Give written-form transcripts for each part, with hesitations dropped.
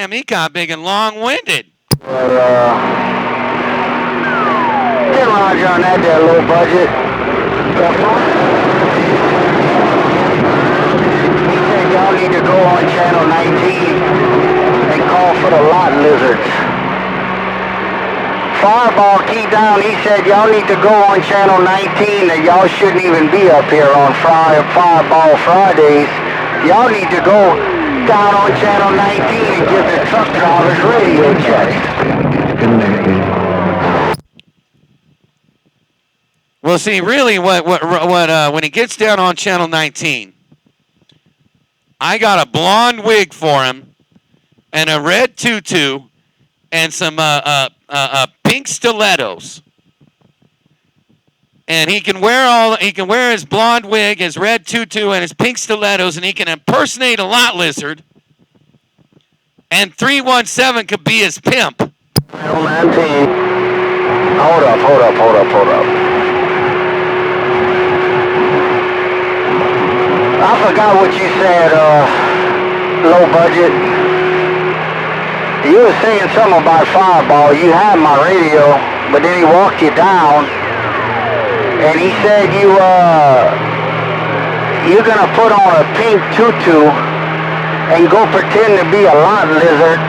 Damn, he got big and long-winded. But, get Roger on that there, low budget. He said y'all need to go on channel 19 and call for the lot lizards. Fireball key down, he said y'all need to go on channel 19 and y'all shouldn't even be up here on Fireball Fridays. Y'all need to go down on channel 19 and give the truck drivers radio checks. Well, see, really, when he gets down on channel 19, I got a blonde wig for him, and a red tutu, and some pink stilettos. And he can wear his blonde wig, his red tutu, and his pink stilettos, and he can impersonate a lot lizard. And 317 could be his pimp. Hold up. I forgot what you said, low budget. You were saying something about Fireball. You had my radio, but then he walked you down, and he said you're gonna put on a pink tutu and go pretend to be a lot lizard,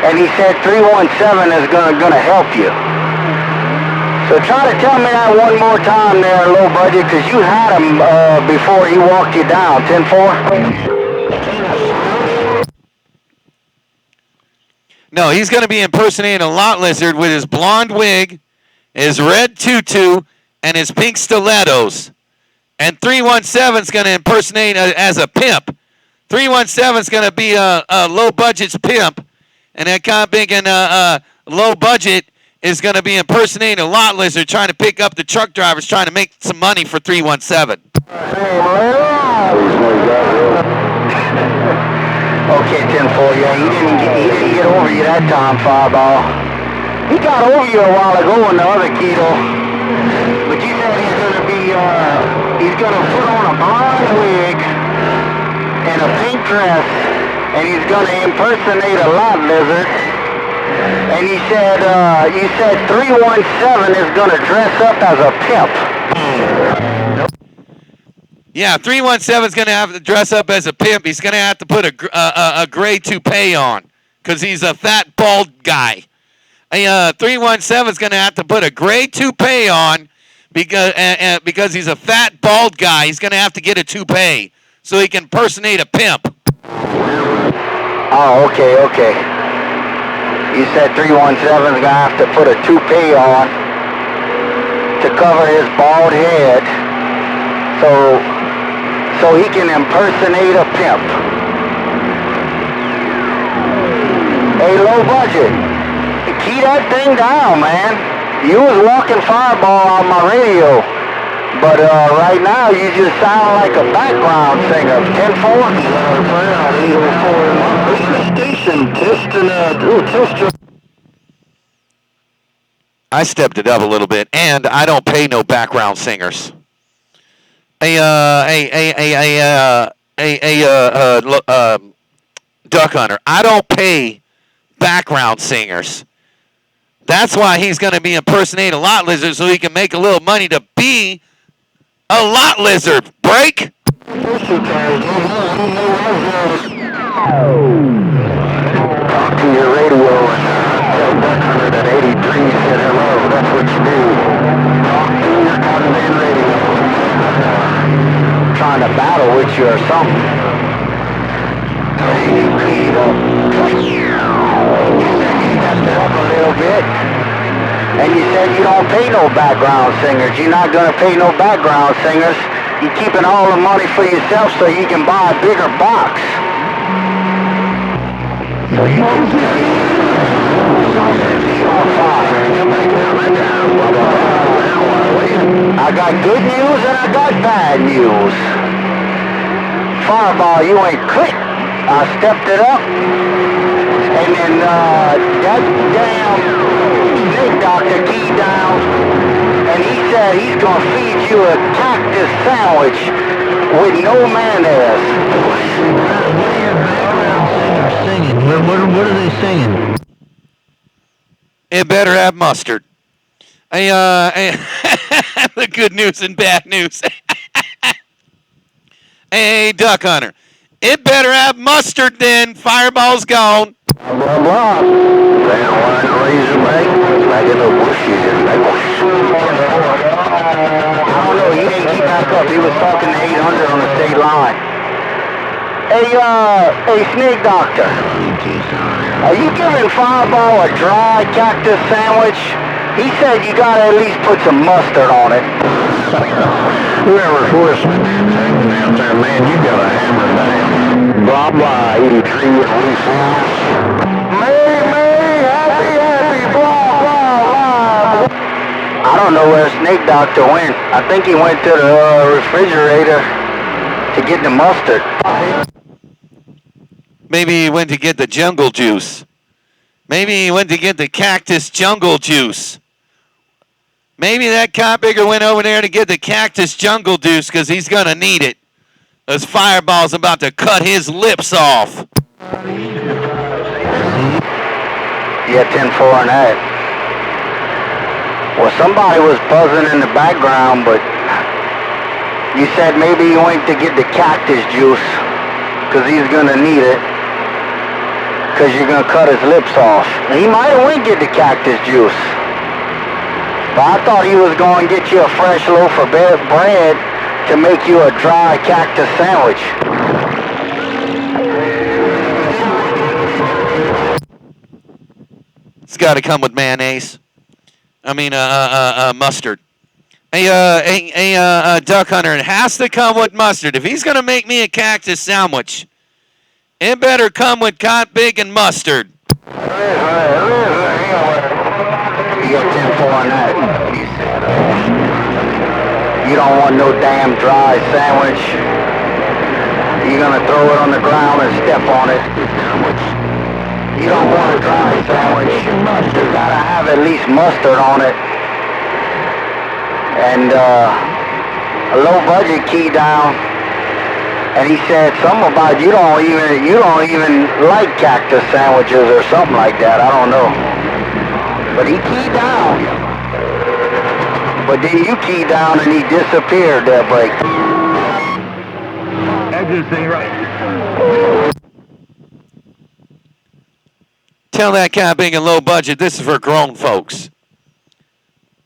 and he said 317 is gonna help you. So try to tell me that one more time there, low budget, because you had him before he walked you down. 10-4? No, he's going to be impersonating a lot lizard with his blonde wig, his red tutu, and his pink stilettos. And 317 is going to impersonate as a pimp. 317 is going to be a low budget's pimp, and that kind of big and low budget is going to be impersonating a lot lizard, trying to pick up the truck drivers, trying to make some money for 317. Okay, 10-4, yeah, he didn't get over you that time, Fireball. He got over you a while ago in the other keto. But you said he's gonna put on a blonde wig and a pink dress, and he's gonna impersonate a lot lizard. And you said 317 is gonna dress up as a pimp. Yeah, 317 is going to have to dress up as a pimp. He's going to have to put a gray toupee on because he's a fat, bald guy. 317 is going to have to put a gray toupee on because he's a fat, bald guy. He's going to have to get a toupee so he can impersonate a pimp. Oh, okay. You said 317 is going to have to put a toupee on to cover his bald head so he can impersonate a pimp. Hey, low budget, keep that thing down, man. You was walking Fireball on my radio, but right now you just sound like a background singer. 10-4? I stepped it up a little bit, and I don't pay no background singers. Duck Hunter, I don't pay background singers. That's why he's going to be impersonating a lot lizard so he can make a little money to be a lot lizard. Break? Talk to your radio and tell Duck Hunter that 83 said hello. That's what you do. Talk to your goddamn radio. Trying to battle with you or something. Up a little bit. And you said you don't pay no background singers. You're not going to pay no background singers. You're keeping all the money for yourself so you can buy a bigger box. So you can I got good news and I got bad news. Fireball, you ain't quit. I stepped it up. And then that damn snake doctor keyed down. And he said he's going to feed you a cactus sandwich with no mayonnaise. it better have mustard. The good news and bad news. Hey, Duck Hunter, it better have mustard then. Fireball's gone. Blah, blah. Then one Razorback, like in the bushes and like, I don't know, he didn't keep back up. He was talking to 800 on the state line. Hey, Snake Doctor. Are you giving Fireball a dry cactus sandwich? He said you gotta at least put some mustard on it. Whoever's listening out there, man, you gotta hammer down. Blah, blah, 83 at least. May, happy, blah, blah, blah. I don't know where Snake Doctor went. I think he went to the refrigerator to get the mustard. Maybe he went to get the jungle juice. Maybe he went to get the cactus jungle juice. Maybe that copbigger went over there to get the cactus jungle juice because he's going to need it. As Fireball's about to cut his lips off. Yeah, 10-4 on that. Well, somebody was buzzing in the background, but you said maybe he went to get the cactus juice because he's going to need it. Because you're going to cut his lips off. He might have went get the cactus juice. But I thought he was going to get you a fresh loaf of bread to make you a dry cactus sandwich. It's got to come with mayonnaise. I mean, mustard. Hey, Duck Hunter, it has to come with mustard. If he's going to make me a cactus sandwich, it better come with cod bacon mustard. You got 10-4 on that. You don't want no damn dry sandwich. You're going to throw it on the ground and step on it. You don't want a dry sandwich. You got to have at least mustard on it. And a low budget key down. And he said something about you don't even like cactus sandwiches or something like that. I don't know. But he keyed down. But then you keyed down and he disappeared that break. Exit thing right. Tell that guy big and low budget, this is for grown folks.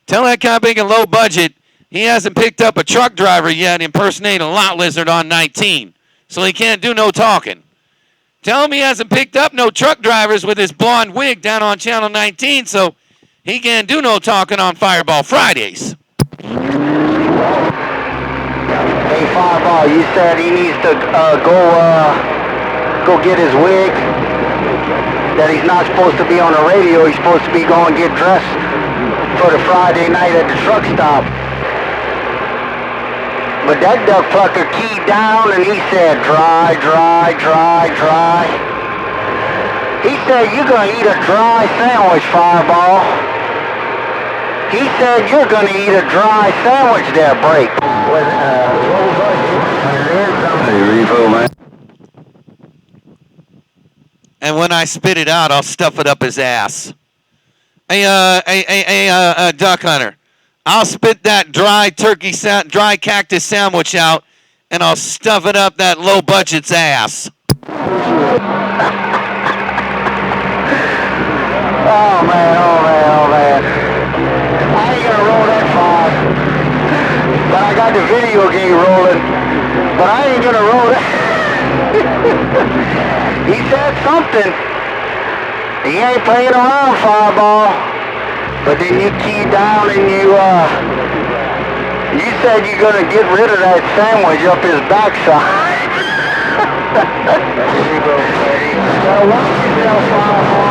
Tell that guy big and low budget, he hasn't picked up a truck driver yet impersonating a lot lizard on 19. So he can't do no talking. Tell him he hasn't picked up no truck drivers with his blonde wig down on Channel 19, so he can't do no talking on Fireball Fridays. Hey, Fireball, you said he needs to go get his wig. That he's not supposed to be on the radio. He's supposed to be going to get dressed for the Friday night at the truck stop. But that duck plucker keyed down and he said, dry, dry, dry, dry. He said, you're going to eat a dry sandwich, Fireball. He said, you're going to eat a dry sandwich there, Break. Hey, Revo, man. And when I spit it out, I'll stuff it up his ass. Hey, Duck Hunter. I'll spit that dry cactus sandwich out, and I'll stuff it up that low budget's ass. Oh man. I ain't gonna roll that far. But I got the video game rolling. But I ain't gonna roll that. He said something. He ain't playing around, Fireball. But then you key down and you said you're gonna get rid of that sandwich up his backside. Now watch yourself, Fireball.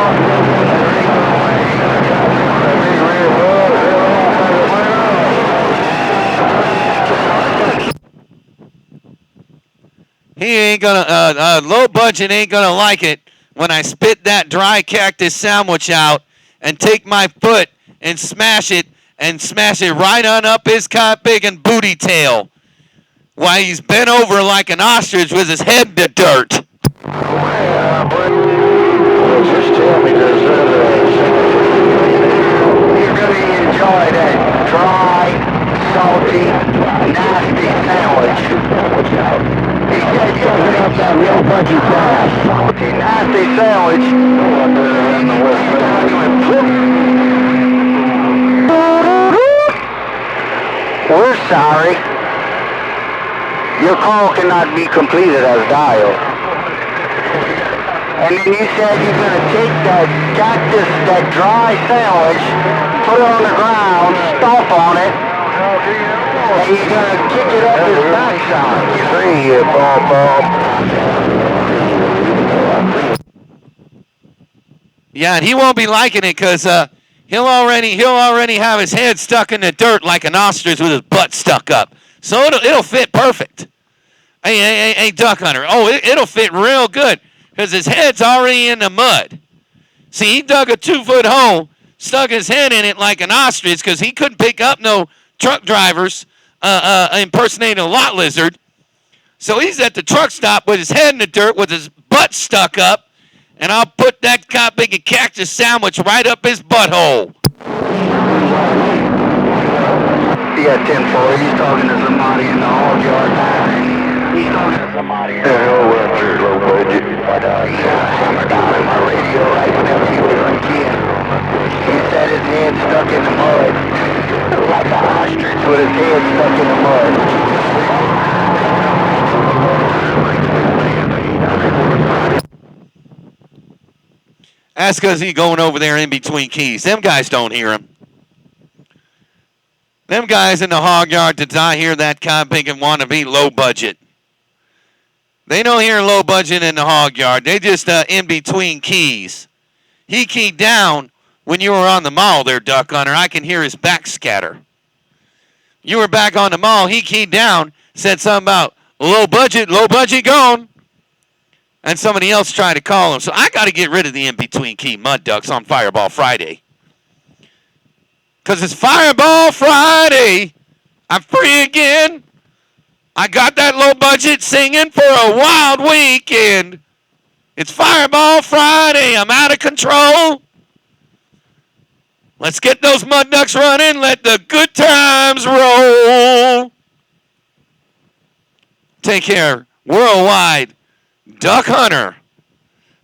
He ain't gonna, low budget ain't gonna like it when I spit that dry cactus sandwich out and take my foot and smash it right on up his big and booty tail while he's bent over like an ostrich with his head in the dirt. Just tell me, does budgie gas. Nasty sandwich. We're sorry. Your call cannot be completed as dialed. And then you said you're going to take that cactus, that dry sandwich, put it on the ground, stomp on it, and you're going to kick it up his backside. See you, Bob. Yeah, and he won't be liking it because he'll already have his head stuck in the dirt like an ostrich with his butt stuck up. So it'll fit perfect. Hey, Duck Hunter. Oh, it'll fit real good because his head's already in the mud. See, he dug a 2-foot hole, stuck his head in it like an ostrich because he couldn't pick up no truck drivers impersonating a lot lizard. So he's at the truck stop with his head in the dirt with his butt stuck up, and I'll put that big cactus sandwich right up his butthole. Yeah, 10-4. He's talking to somebody in the hog yard. He's talking to somebody. We're pretty low budget. But he hammered out in my radio right whenever he was a kid. He said his head stuck in the mud. Like an ostrich with his head stuck in the mud. That's because he's going over there in between keys. Them guys don't hear him. Them guys in the hog yard did not hear that kind of big and want to be low budget. They don't hear low budget in the hog yard. They just in between keys. He keyed down when you were on the mall there, Duck Hunter. I can hear his back scatter. You were back on the mall. He keyed down, said something about low budget gone. And somebody else tried to call him. So I got to get rid of the in-between key mud ducks on Fireball Friday. Because it's Fireball Friday. I'm free again. I got that low budget singing for a wild weekend. It's Fireball Friday. I'm out of control. Let's get those mud ducks running. Let the good times roll. Take care. Worldwide. Duck Hunter.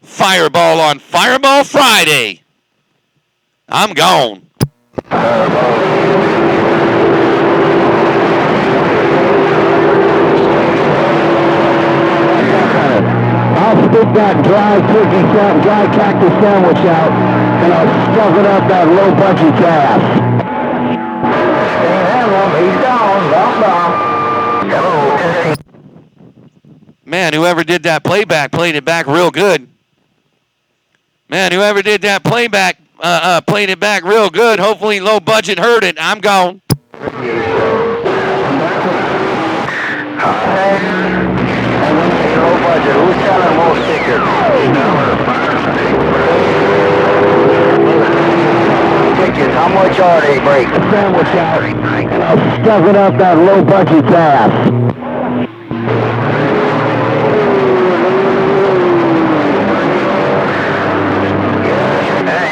Fireball on Fireball Friday. I'm gone. I'll spit that dry cactus sandwich out, and I'll stuff it up that low budget gas. He's gone. Hello. Man, whoever did that playback played it back real good. Man, whoever did that playback played it back real good. Hopefully low budget heard it. I'm gone. Low budget. Who's selling more stickers? Tickets. How much are they, break? Sandwich out. And I'll stuff it up that low budget gas.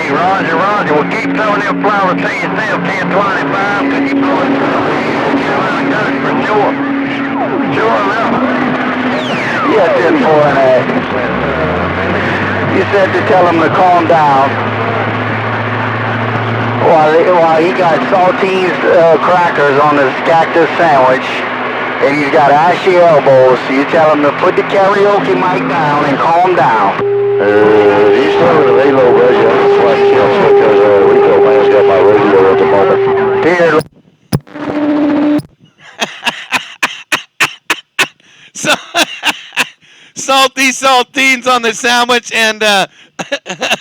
Roger, well keep throwing them flowers to yourself, 1025, because you blowing for sure. Sure enough. Yeah, 10-4 and that. You said to tell him to calm down. While he got saltines crackers on his cactus sandwich, and he's got ashy elbows, so you tell him to put the karaoke mic down and calm down. He's talking to me low budget. That's why he kills because Rico Man's got my radio at the moment. Here. So, saltines on the sandwich, and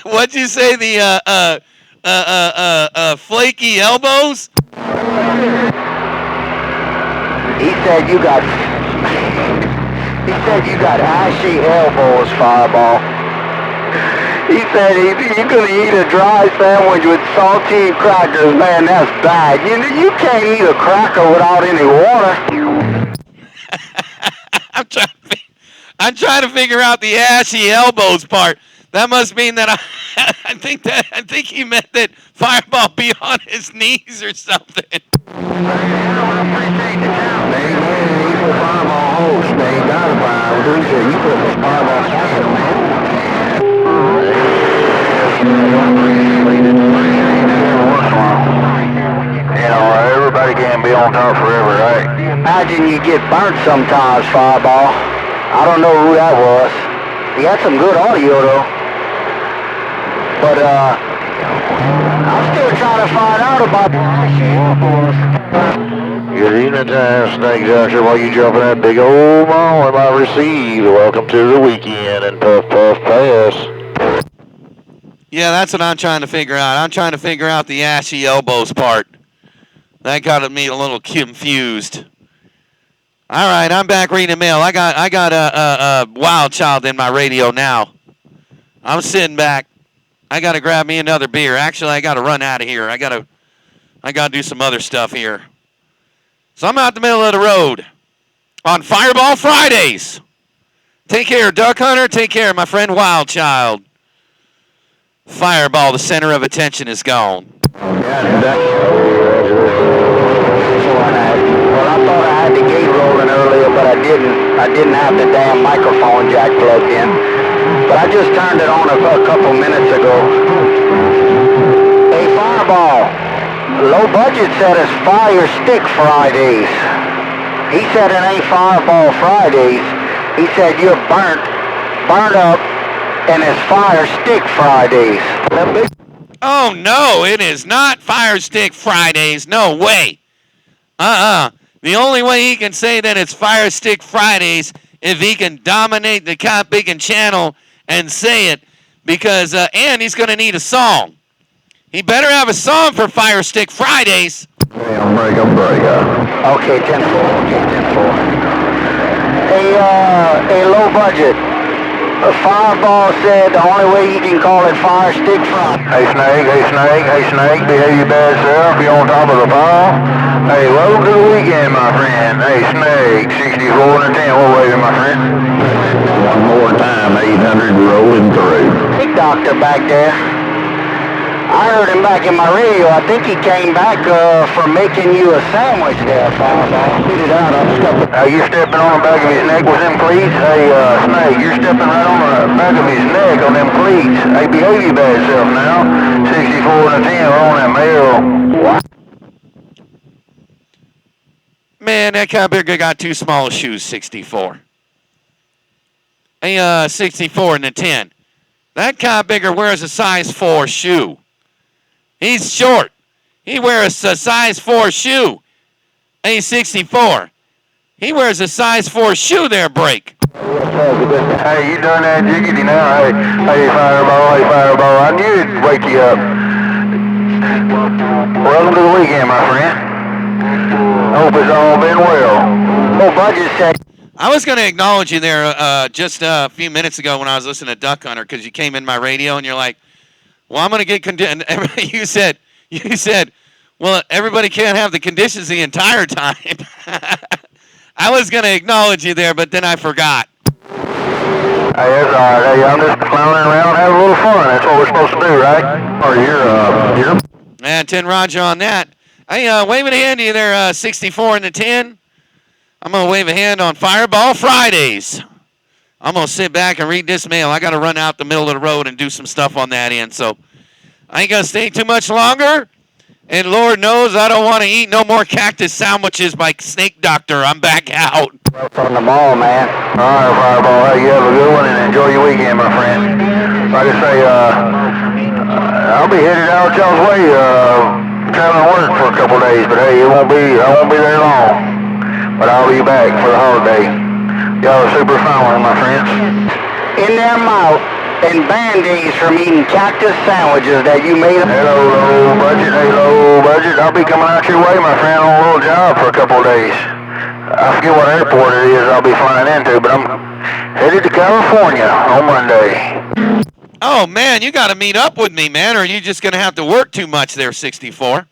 what'd you say? The flaky elbows. He said you got. He said you got ashy elbows, Fireball. He said you're going to eat a dry sandwich with saltine crackers. Man, that's bad. You can't eat a cracker without any water. I'm trying to figure out the ashy elbows part. That must mean that I think he meant that Fireball be on his knees or something. Fireball host, man. You You know, everybody can't be on top forever, right? Imagine you get burnt sometimes, Fireball. I don't know who that was. He had some good audio, though. But, I'm still trying to find out about Good evening time, Snake Doctor. While you jumping that big old ball in my receive, welcome to the weekend and Puff Puff Pass. Yeah, that's what I'm trying to figure out. I'm trying to figure out the ashy elbows part. That got me a little confused. All right, I'm back reading mail. I got a Wild Child in my radio now. I'm sitting back. I got to grab me another beer. Actually, I got to run out of here. I got to do some other stuff here. So I'm out the middle of the road on Fireball Fridays. Take care, Duck Hunter. Take care, my friend Wild Child. Fireball, the center of attention, is gone. Well, I thought I had the gate rolling earlier, but I didn't. I didn't have the damn microphone jack plugged in. But I just turned it on a couple minutes ago. Hey, Fireball. Low Budget said it's Fire Stick Fridays. He said it ain't Fireball Fridays. He said you're burnt up, and it's Fire Stick Fridays. Oh, no, it is not Fire Stick Fridays. No way. The only way he can say that it's Fire Stick Fridays if he can dominate the Cop Beacon channel and say it, because and he's going to need a song. He better have a song for Fire Stick Fridays. I'm break. Okay, 10-4. Hey, Low Budget. Fireball said the only way you can call it Fire Stick Friday. Hey, Snake, behave your bad self. You on top of the pile? Hey, welcome to the weekend, my friend. Hey, Snake, 64 and a 10. We're waiting, my friend. One more time, 800 rolling through. Big Doctor back there. I heard him back in my radio. I think he came back for making you a sandwich there, Fireball. Spit it out. I'm stepping. You stepping on the back of his neck with them cleats? Hey, Snake, you're stepping right on the back of his neck on them cleats. Hey, behave your bad self now. 64 and a 10. We're on that mail. What? Man, that Cowbird got too small shoes, 64. Hey, 64 and a 10. That Cowbigger wears a size 4 shoe. He's short. He wears a size 4 shoe. Hey, 64. He wears a size 4 shoe there, Break. Hey, you done that jiggity now? Hey, Fireball. I knew it'd wake you up. Welcome to the weekend, my friend. Hope it's all been well. Oh, Budget said. I was going to acknowledge you there just a few minutes ago when I was listening to Duck Hunter, because you came in my radio and you're like, well, I'm going to get you said, well, everybody can't have the conditions the entire time. I was going to acknowledge you there, but then I forgot. Hey, that's all right. Hey, I'm just clowning around, having a little fun. That's what we're supposed to do, right? Or you're... And 10 Roger on that. Hey, waving a hand to you there, 64 and the 10. I'm going to wave a hand on Fireball Fridays. I'm going to sit back and read this mail. I got to run out the middle of the road and do some stuff on that end. So I ain't going to stay too much longer. And Lord knows I don't want to eat no more cactus sandwiches by Snake Doctor. I'm back out. From the mall, man. All right, Fireball. Hey, you have a good one and enjoy your weekend, my friend. Like I say, I'll be headed out y'all's way, traveling work for a couple days. But hey, I won't be there long. But I'll be back for the holiday. Y'all are super fine, my friends. In their mouth and Band-Aids from eating cactus sandwiches that you made. Hello, Low Budget. I'll be coming out your way, my friend, on a little job for a couple of days. I forget what airport it is I'll be flying into, but I'm headed to California on Monday. Oh, man, you got to meet up with me, man, or are you just going to have to work too much there, 64?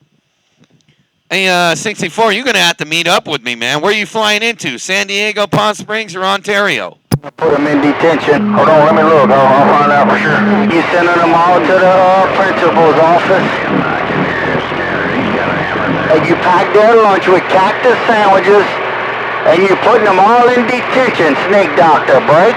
Hey, 64, you're going to have to meet up with me, man. Where are you flying into? San Diego, Palm Springs, or Ontario? I put them in detention. Hold on, let me look. I'll find out for sure. You sending them all to the principal's office? And you packed their lunch with cactus sandwiches And you're putting them all in detention, Snake Doctor. Break.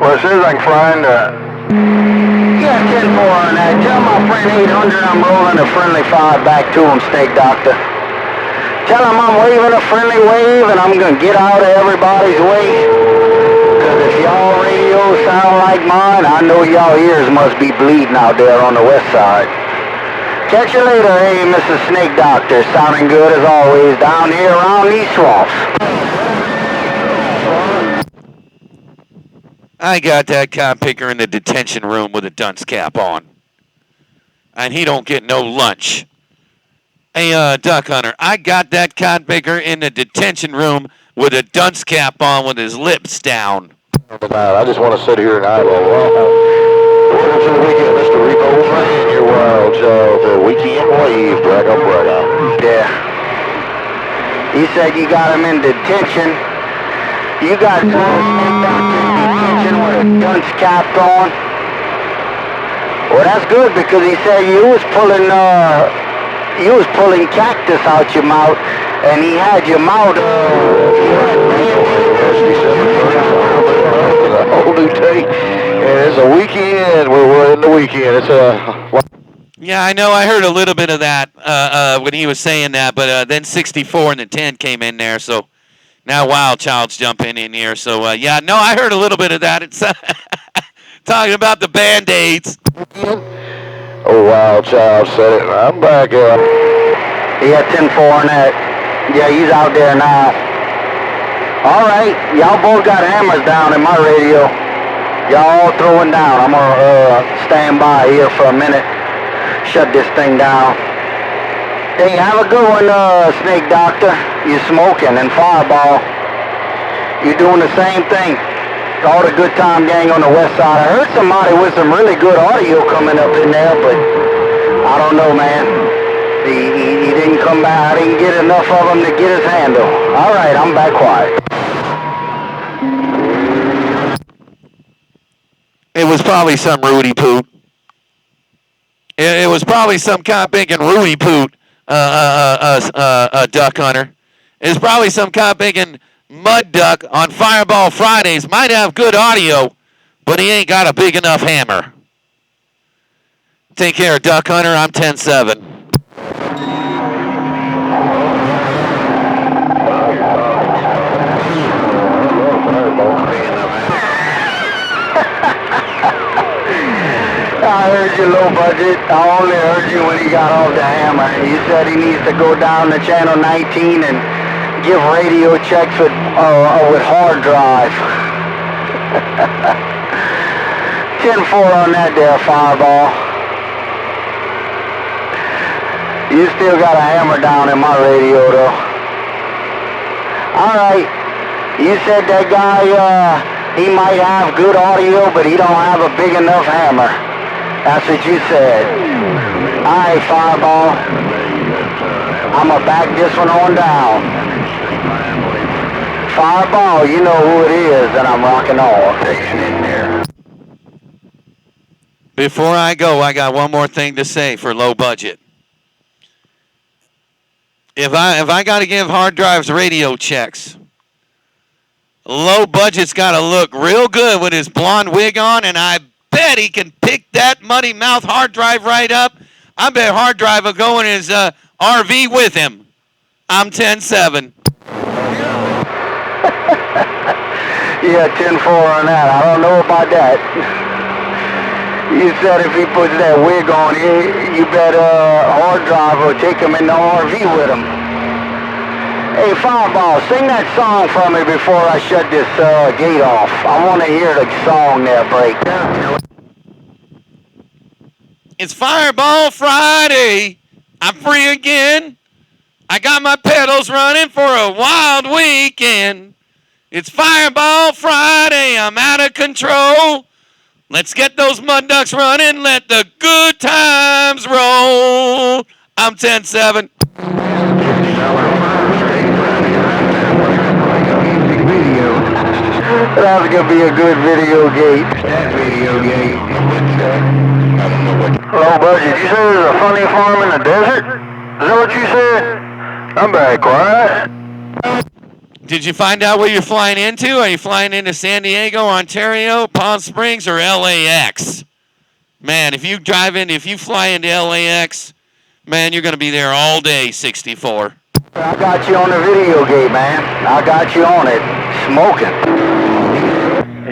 Well, as soon as I can find Yeah, 10-4 on that. Tell my friend 800 I'm rolling a friendly fire back to him, Snake Doctor. Tell him I'm waving a friendly wave and I'm going to get out of everybody's way. Because if y'all radios sound like mine, I know y'all ears must be bleeding out there on the west side. Catch you later, hey, Mrs. Snake Doctor. Sounding good as always down here around these swamps. I got that cop picker in the detention room with a dunce cap on. And he don't get no lunch. Hey, Duck Hunter, I got that cop picker in the detention room with a dunce cap on with his lips down. I just want to sit here and eyeball. Welcome to the weekend, Mr. Repo Man. Your wild child, the weekend wave, bragga, bragga. Yeah. You said you got him in detention. You got Snake Doctor in detention with a dunce cap on. Well, that's good because he said you was pulling cactus out your mouth, and he had your mouth. A whole new day, and it's a weekend. We're in the weekend. It's a. Yeah, I know. I heard a little bit of that when he was saying that, but then 64 and the 10 came in there, so now Wild Child's jumping in here. So, yeah, no, I heard a little bit of that. It's talking about the Band-Aids. Oh, Wild Child said it. I'm back. Yeah, 10-4 on that. Yeah, he's out there now. All right, y'all both got hammers down in my radio. Y'all all throwing down. I'm gonna stand by here for a minute. Shut this thing down. Hey, have a good one, Snake Doctor. You smoking and Fireball. You're doing the same thing. All the Good Time Gang on the west side. I heard somebody with some really good audio coming up in there, but I don't know, man. He didn't come back. I didn't get enough of him to get his handle. All right, I'm back quiet. It was probably some Rudy Poot. It was probably some cop thinking Rudy Poot, Duck Hunter. It's probably some cop thinking Mud Duck on Fireball Fridays might have good audio, but he ain't got a big enough hammer. Take care, Duck Hunter. I'm 10-7. I heard you, low budget. I only heard you when he got off the hammer. You said he needs to go down to channel 19 and give radio checks with hard drive. 10-4 on that there, Fireball. You still got a hammer down in my radio, though. All right. You said that guy, he might have good audio, but he don't have a big enough hammer. That's what you said. All right, Fireball. I'ma back this one on down. Fireball, you know who it is that I'm rocking on. In there. Before I go, I got one more thing to say for low budget. If I got to give hard drives radio checks, low budget's got to look real good with his blonde wig on, and I bet he can pick that muddy mouth hard drive right up. I bet hard drive will go in his RV with him. I'm 10-7. Yeah, 10-4 on that. I don't know about that. You said if he puts that wig on, you bet hard drive will take him in the RV with him. Hey, Fireball, sing that song for me before I shut this gate off. I want to hear the song there break. It's Fireball Friday. I'm free again. I got my pedals running for a wild weekend. It's Fireball Friday. I'm out of control. Let's get those mud ducks running. Let the good times roll. I'm 10-7. That's gonna be a good video gate. That video gate. Low budget. You said there's a funny farm in the desert? Is that what you said? I'm back quiet. Did you find out where you're flying into? Are you flying into San Diego, Ontario, Palm Springs, or LAX? Man, if you fly into LAX, man, you're going to be there all day, 64. I got you on the video gate, man. I got you on it. Smoking.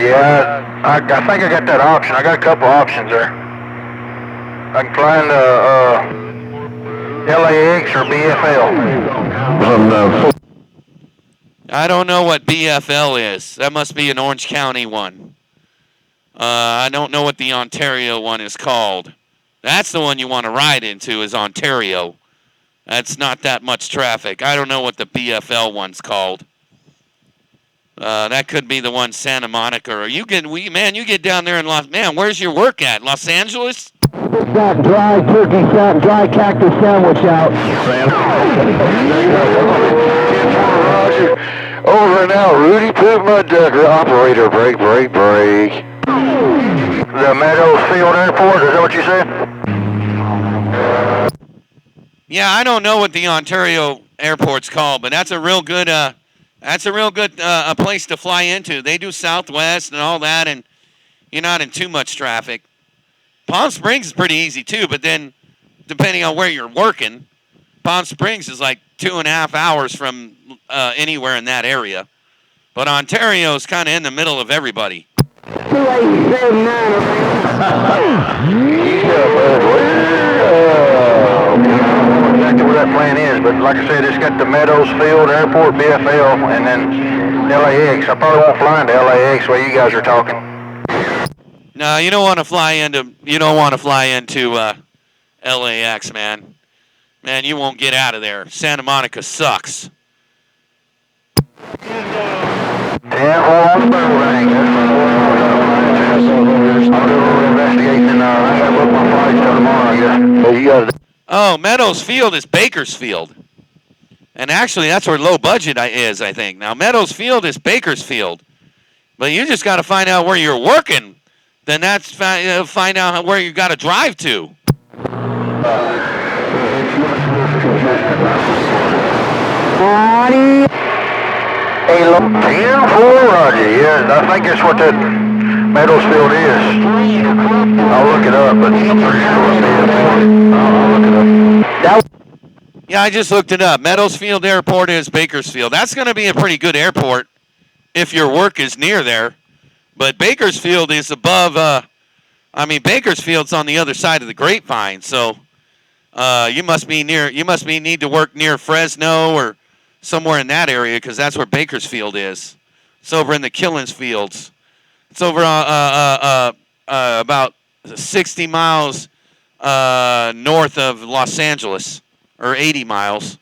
Yeah, I think I got that option. I got a couple options there. I can fly into LAX or BFL. I don't know what BFL is. That must be an Orange County one. I don't know what the Ontario one is called. That's the one you want to ride into is Ontario. That's not that much traffic. I don't know what the BFL one's called. That could be the one Santa Monica. Or you get down there in where's your work at? Los Angeles? That dry cactus sandwich out. Over and out, Rudy Poop Mud Ducker. Operator, break. The Meadows Field Airport, is that what you said? Yeah, I don't know what the Ontario airport's called, but that's a real good place to fly into. They do Southwest and all that, and you're not in too much traffic. Palm Springs is pretty easy too, but then depending on where you're working, Palm Springs is like 2.5 hours from anywhere in that area. But Ontario is kind of in the middle of everybody. 2879. Exactly where that plane is, but like I said, it's got the Meadows Field Airport, BFL, and then LAX. I probably won't fly into LAX while you guys are talking. No, you don't want to fly into LAX, man. Man, you won't get out of there. Santa Monica sucks. 10-4 on the bell ring. I'll do a little investigating and I'll book my flights till tomorrow, I guess. Hey, you got it. Oh, Meadows Field is Bakersfield. And actually, that's where low budget is, I think. Now, Meadows Field is Bakersfield. But you just got to find out where you're working. Then that's find out where you got to drive to. Hey, look, 10-4, Roger. Yeah, I think that's what that Meadows Field is. I'll look it up, but I'm pretty sure I'll look it up. Yeah, I just looked it up. Meadows Field Airport is Bakersfield. That's going to be a pretty good airport if your work is near there. But Bakersfield is above, Bakersfield's on the other side of the Grapevine. So you must need to work near Fresno or somewhere in that area because that's where Bakersfield is. It's over in the Killings Fields. It's over about 60 miles north of Los Angeles, or 80 miles.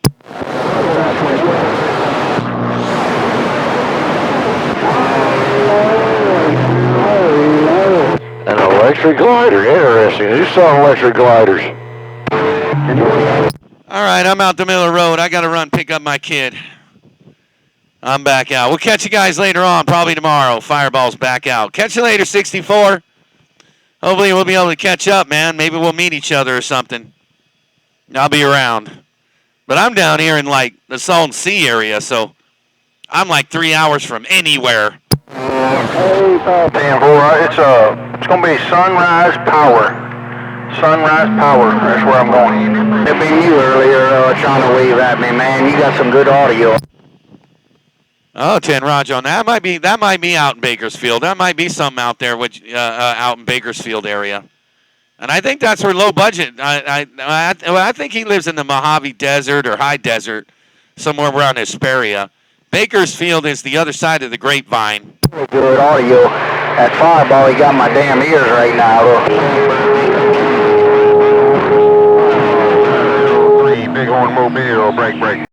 An electric glider, interesting. Who saw electric gliders? All right, I'm out the middle of the road. I got to run pick up my kid. I'm back out. We'll catch you guys later on, probably tomorrow. Fireball's back out. Catch you later, 64. Hopefully we'll be able to catch up, man. Maybe we'll meet each other or something. I'll be around. But I'm down here in, like, the Salton Sea area, so I'm like 3 hours from anywhere. 10-4, it's going to be Sunrise Power. Sunrise Power, that's where I'm going. It'd be you earlier trying to wave at me, man. You got some good audio. Oh, 10 Roger on that. That might be out in Bakersfield. That might be something out there, out in Bakersfield area. And I think that's where low budget. I think he lives in the Mojave Desert or High Desert, somewhere around Hesperia. Bakersfield is the other side of the Grapevine. Good audio. That Fireball, he got my damn ears right now. Look. 3 Bighorn Mobile, break.